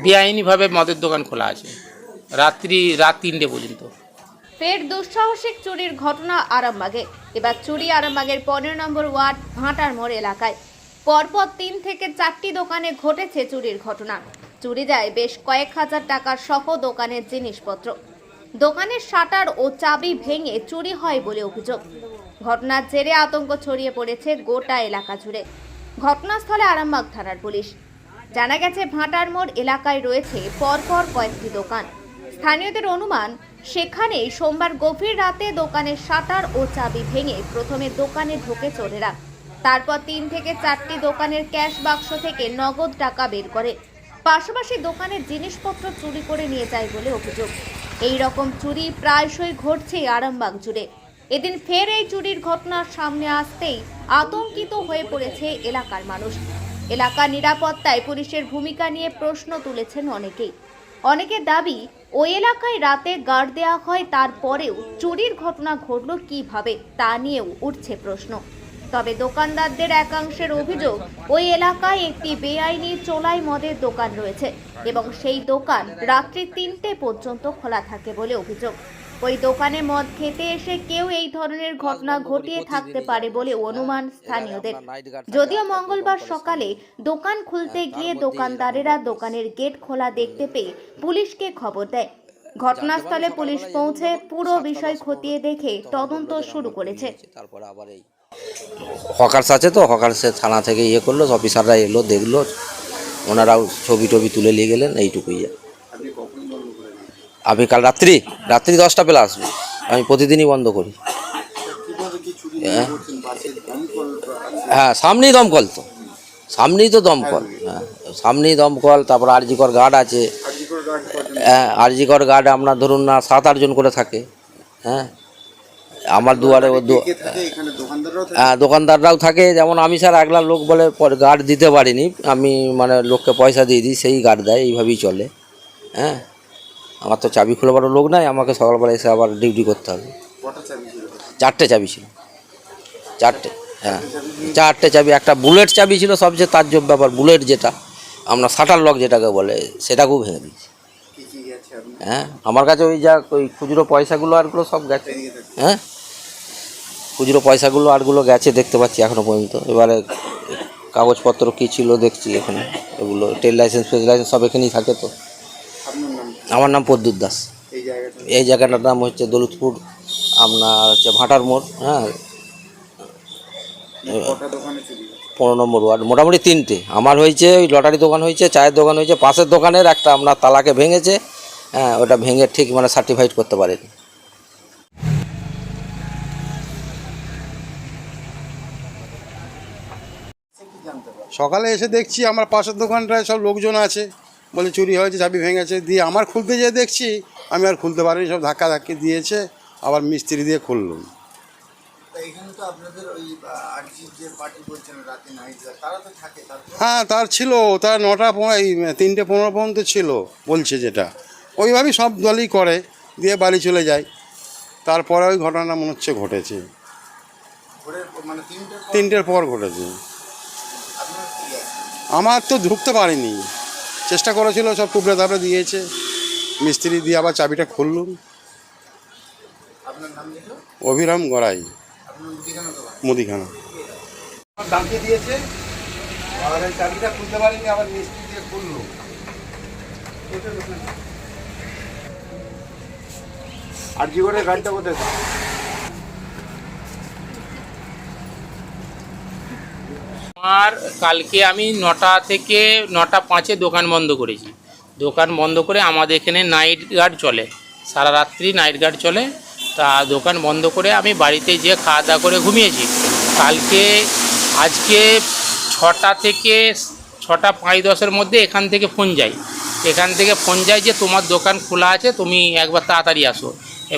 বেআইনিভাবে মদের দোকান খোলা আছে রাত 3টে পর্যন্ত। ফের দুঃসাহসিক চুরির ঘটনা আরামবাগে। এবার চুরি আরামবাগের 15 নম্বর ওয়ার্ড ভাটার মোড় এলাকায়। পরপর 3 থেকে 4টি দোকানে ঘটেছে চুরির ঘটনা। চুরি যায় বেশ কয়েক হাজার টাকার সহ দোকানের জিনিসপত্র। দোকানের শাটার ও চাবি ভেঙে চুরি হয় বলে অভিযোগ। ঘটনার জেরে আতঙ্ক ছড়িয়ে পড়েছে গোটা এলাকা জুড়ে। ঘটনাস্থলে আরামবাগ থানার পুলিশ। জানা গেছে ভাটার মোড় এলাকায় রয়েছে পরপর কয়েকটি দোকান। স্থানীয়দের অনুমান সেখানে সোমবার গভীর রাতে দোকানের শাটার ও চাবি ভেঙে প্রথমে দোকানে ঢোকে চোরেরা। তারপর 3 থেকে 4টি দোকানের ক্যাশ বাক্স থেকে নগদ টাকা বের করে। পাশাপাশি দোকানের জিনিসপত্র চুরি করে নিয়ে যায় বলে অভিযোগ। এই রকম চুরি প্রায়শই ঘটছে আরামবাগ জুড়ে। এদিন ফের এই চুরির ঘটনার সামনে আসতেই আতঙ্কিত হয়ে পড়েছে এলাকার মানুষ। এলাকার নিরাপত্তায় পুলিশের ভূমিকা নিয়ে প্রশ্ন তুলেছেন অনেকেই। অনেকের দাবি ওই এলাকায় রাতে গার্ড দেওয়া হয়, তারপরেও চুরির ঘটনা ঘটল কিভাবে তা নিয়েও উঠছে প্রশ্ন। তবে দোকানদারদের একাংশের অভিযোগ ওই এলাকায় একটি বেআইনি চোলাই মদের দোকান রয়েছে এবং সেই দোকান রাত্রি 3টে পর্যন্ত খোলা থাকে বলে অভিযোগ। ওই দোকানে মদ খেতে এসে কেউ এই ধরনের ঘটনা ঘটিয়ে থাকতে পারে বলে অনুমান স্থানীয়দের। যদিও মঙ্গলবার সকালে দোকান খুলতে গিয়ে দোকানদারেরা দোকানের গেট খোলা দেখতে পেয়ে পুলিশকে খবর দেয়। ঘটনাস্থলে পুলিশ পৌঁছে পুরো বিষয় খতিয়ে দেখে তদন্ত শুরু করেছে। তারপরে আবার এই হকার্স আছে তো, হকার্সের থানা থেকে করলো, অফিসাররা এলো, দেখলো, ওনারাও ছবি টবি তুলে নিয়ে গেলেন, এইটুকুই। আমি কাল রাত্রি 10টা বেলা আসবো। আমি প্রতিদিনই বন্ধ করি। হ্যাঁ, সামনেই দমকল, তো সামনেই তো দমকল। হ্যাঁ, সামনেই দমকল। তারপর আরজিকর গার্ড আছে। হ্যাঁ, আরজিকর গার্ড আপনার ধরুন না 7-8 জন করে থাকে। হ্যাঁ, আমার দুয়ারে হ্যাঁ দোকানদাররাও থাকে। যেমন আমি স্যার একলা লোক বলে গার্ড দিতে পারিনি, আমি মানে লোককে পয়সা দিয়ে দিই, সেই গার্ড দেয়, এইভাবেই চলে। হ্যাঁ, আমার তো চাবি খোলাবারও লোক নাই, আমাকে সকালবেলা এসে আবার ডিউটি করতে হবে। 4টে চাবি ছিল, 4টে। হ্যাঁ, 4টে চাবি। একটা বুলেট চাবি ছিল, সবচেয়ে তাজ্জব ব্যাপার, বুলেট যেটা আমরা শাটার লক যেটাকে বলে, সেটাকেও ভেঙে দিয়েছি। হ্যাঁ, আমার কাছে ওই খুচরো পয়সাগুলো আরগুলো সব গেছে। হ্যাঁ, খুচরো পয়সাগুলো আরগুলো গেছে, দেখতে পাচ্ছি এখনো পর্যন্ত। এবারে কাগজপত্র কী ছিল দেখছি এখানে, এগুলো ট্রেড লাইসেন্স, ফেজ লাইসেন্স সব এখানেই থাকে। তো আমার নাম প্রদ্যুৎ দাস। এই জায়গাটার নাম হচ্ছে দৌলতপুর, আপনার হচ্ছে ভাটার মোড়। হ্যাঁ, 15 নম্বর ওয়ার্ড। মোটামুটি 3টে আমার হয়েছে। ওই লটারি দোকান হয়েছে, চায়ের দোকান হয়েছে, পাশের দোকানের একটা আপনার তালাকে ভেঙেছে। হ্যাঁ, ওটা ভেঙে ঠিক মানে সার্টিফাইড করতে পারেনি। সকালে এসে দেখছি আমার পাশের দোকানটায় সব লোকজন আছে, বলে চুরি হয়েছে, চাবি ভেঙেছে। দিয়ে আমার খুলতে যেয়ে দেখছি আমি আর খুলতে পারিনি, সব ধাক্কি দিয়েছে। আবার মিস্ত্রি দিয়ে খুললাম। হ্যাঁ, তার ছিল, তার 3টে 15 পর্যন্ত ছিল বলছে, যেটা ওইভাবেই সব দলই করে, দিয়ে বাড়ি চলে যায়। তারপরে ওই ঘটনা মনে হচ্ছে ঘটেছে, 3টের পর ঘটেছে। আমার তো ঢুকতে পারিনি, চেষ্টা করেছিল, সব টুকরে তাপড়ে দিয়েছে, মিস্ত্রি দিয়ে আবার চাবিটা খুললুম। অভিরাম গড়াই, মুদিখানা। দাঁতিয়ে দিয়েছে, আর চাবিটা খুলতে পারিনি, আবার মিস্ত্রি দিয়ে খুললুম। আর জীবনের গাড়িটা কোথায়? আমার কালকে আমি 9টা থেকে 9টা 5-এ দোকান বন্ধ করেছি। দোকান বন্ধ করে আমাদের এখানে নাইট গার্ড চলে, সারা রাত্রি নাইট গার্ড চলে। তা দোকান বন্ধ করে আমি বাড়িতে যেয়ে খাওয়া দাওয়া করে ঘুমিয়েছি। আজকে 6টা থেকে 6টা 5-10-এর মধ্যে এখান থেকে ফোন যায় যে তোমার দোকান খোলা আছে, তুমি একবার তাড়াতাড়ি আসো।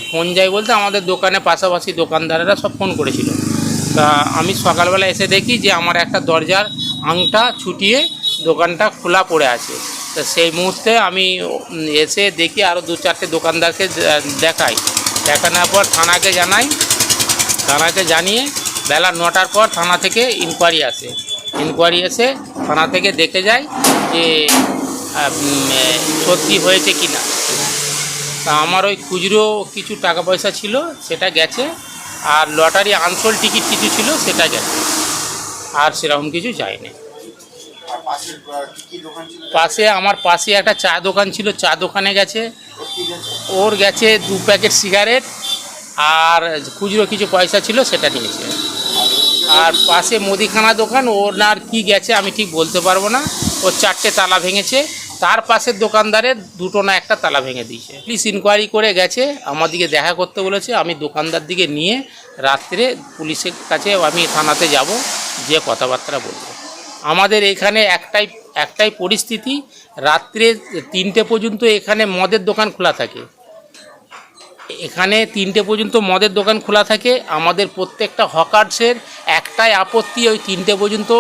ফোন যায় বলতে আমাদের দোকানে পাশাপাশি দোকানদারেরা সব ফোন করেছিল। তা আমি সকালবেলা এসে দেখি যে আমার একটা দরজার আংটা ছুটিয়ে দোকানটা খোলা পড়ে আছে। তা সেই মুহূর্তে আমি এসে দেখি আরও 2-4টে দোকানদারকে দেখানোর পর থানাকে জানিয়ে বেলা 9টার পর থানা থেকে ইনকোয়ারি এসে থানা থেকে দেখে যায় যে সত্যি হয়েছে কি না। তা আমার ওই খুচরো কিছু টাকা পয়সা ছিল সেটা গেছে, আর লটারি আনসোল টিকিট কিছু ছিল সেটা গেছে, আর সেরকম কিছু যায়নি। পাশে আমার পাশে একটা চা দোকান ছিল, চা দোকানে গেছে, ওর গেছে 2 প্যাকেট সিগারেট, আর খুচরো কিছু পয়সা ছিল সেটা নিয়েছে। আর পাশে মুদিখানা দোকান, ওর না আর কি গেছে আমি ঠিক বলতে পারবো না, ওর 4টে তালা ভেঙেছে। তার পাশের দোকানদারের 2টো না 1টা তালা ভেঙে দিয়েছে। পুলিশ ইনকোয়ারি করে গেছে, আমাদেরকে দেখা করতে বলেছে। আমি দোকানদার দিকে নিয়ে রাত্রে পুলিশের কাছে আমি থানাতে যাব, যে কথাবার্তা বলবো। আমাদের এখানে একটাই পরিস্থিতি, রাত্রে 3টে পর্যন্ত এখানে মদের দোকান খোলা থাকে। এখানে 3টে পর্যন্ত মদের দোকান খোলা থাকে। আমাদের প্রত্যেকটা হকার্সের একটাই আপত্তি, ওই 3টে পর্যন্ত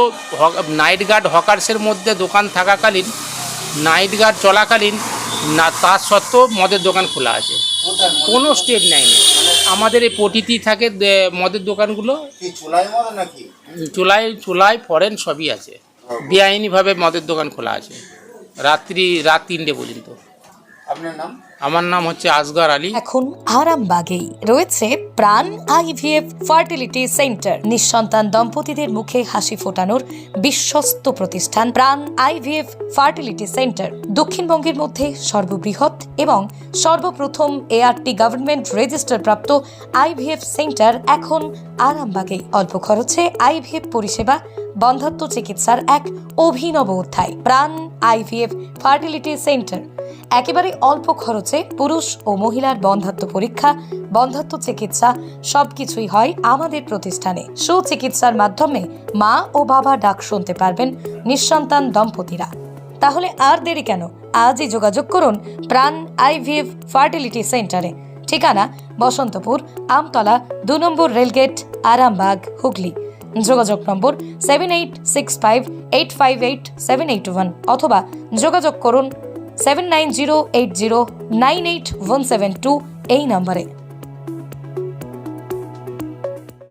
নাইট গার্ড হকার্সের মধ্যে দোকান থাকাকালীন, নাইট গার্ড চলাকালীন না, তার সত্ত্বেও মদের দোকান খোলা আছে, কোনো স্টেপ নেয়নি। আমাদের এই পটিতেই থাকে মদের দোকানগুলো, চুলায় ফরেন সবই আছে, বেআইনিভাবে মদের দোকান খোলা আছে রাত 3টে পর্যন্ত। আপনার নাম? আমার নাম হচ্ছে আসগর আলী। এখন আরামবাগেই রয়েছে প্রাণ আইভিএফ ফার্টিলিটি সেন্টার। নিঃসন্তান দম্পতিদের মুখে হাসি ফোটানোর বিশ্বস্ত প্রতিষ্ঠান প্রাণ আইভিএফ ফার্টিলিটি সেন্টার দক্ষিণবঙ্গের মধ্যে সর্ববৃহৎ এবং সর্বপ্রথম এআরটি গভর্নমেন্ট রেজিস্টার প্রাপ্ত আইভিএফ সেন্টার এখন আরামবাগেই। অল্প খরচে আইভিএফ পরিষেবা, বন্ধ্যাত্ব চিকিৎসার এক অভিনব অধ্যায়। প্রাণ আইভিএফ ফার্টিলিটি সেন্টার একেবারে অল্প খরচে পুরুষ ও মহিলার বন্ধ্যাত্ব পরীক্ষা, বন্ধ্যাত্ব চিকিৎসা সবকিছুই হয় আমাদের প্রতিষ্ঠানে। সুচিকিৎসার মাধ্যমে মা ও বাবা ডাক শুনতে পারবেন নিঃসন্তান দম্পতিরা। তাহলে আর দেরি কেন, আজই যোগাযোগ করুন প্রাণ আইভিএফ ফার্টিলিটি সেন্টারে। ঠিকানা বসন্তপুর, আমতলা, 2 নম্বর রেলগেট, আরামবাগ, হুগলি। যোগাযোগ নম্বর 7865858781 অথবা যোগাযোগ করুন 7908098172 এই নম্বরে।